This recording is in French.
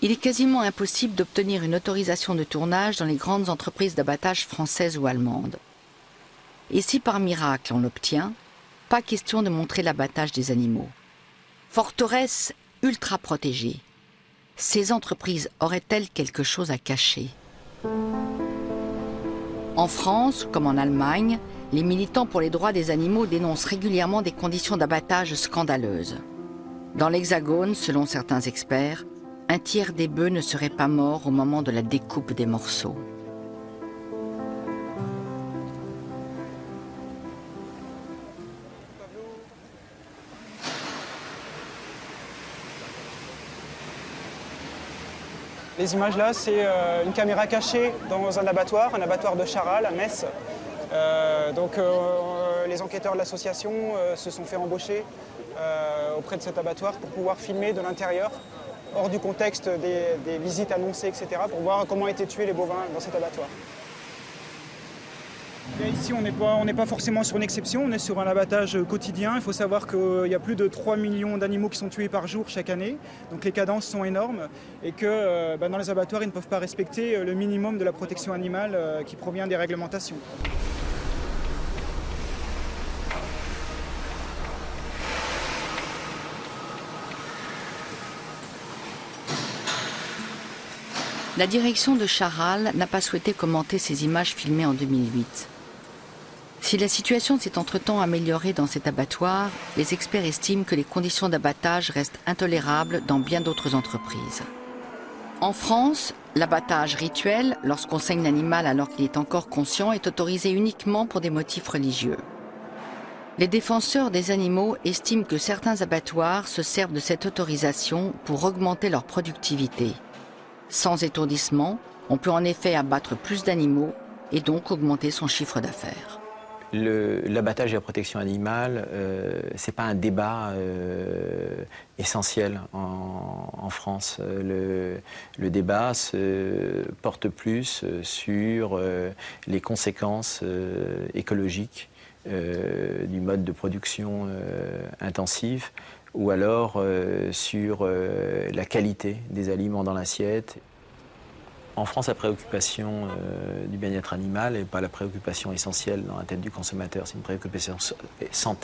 Il est quasiment impossible d'obtenir une autorisation de tournage dans les grandes entreprises d'abattage françaises ou allemandes. Et si par miracle on l'obtient, pas question de montrer l'abattage des animaux. Forteresse ultra protégée. Ces entreprises auraient-elles quelque chose à cacher? En France, comme en Allemagne, les militants pour les droits des animaux dénoncent régulièrement des conditions d'abattage scandaleuses. Dans l'Hexagone, selon certains experts, un tiers des bœufs ne seraient pas morts au moment de la découpe des morceaux. Les images là, c'est une caméra cachée dans un abattoir de Charal à Metz. Les enquêteurs de l'association se sont fait embaucher auprès de cet abattoir pour pouvoir filmer de l'intérieur, hors du contexte des visites annoncées, etc., pour voir comment étaient tués les bovins dans cet abattoir. Et ici, on n'est pas forcément sur une exception, on est sur un abattage quotidien. Il faut savoir qu'il y a plus de 3 millions d'animaux qui sont tués par jour chaque année. Donc les cadences sont énormes et que dans les abattoirs, ils ne peuvent pas respecter le minimum de la protection animale qui provient des réglementations. La direction de Charal n'a pas souhaité commenter ces images filmées en 2008. Si la situation s'est entre-temps améliorée dans cet abattoir, les experts estiment que les conditions d'abattage restent intolérables dans bien d'autres entreprises. En France, l'abattage rituel, lorsqu'on saigne l'animal alors qu'il est encore conscient, est autorisé uniquement pour des motifs religieux. Les défenseurs des animaux estiment que certains abattoirs se servent de cette autorisation pour augmenter leur productivité. Sans étourdissement, on peut en effet abattre plus d'animaux et donc augmenter son chiffre d'affaires. L'abattage et la protection animale, ce n'est pas un débat essentiel en France. Le débat se porte plus sur les conséquences écologiques du mode de production intensive, ou alors sur la qualité des aliments dans l'assiette. En France, la préoccupation du bien-être animal n'est pas la préoccupation essentielle dans la tête du consommateur, c'est une préoccupation santé.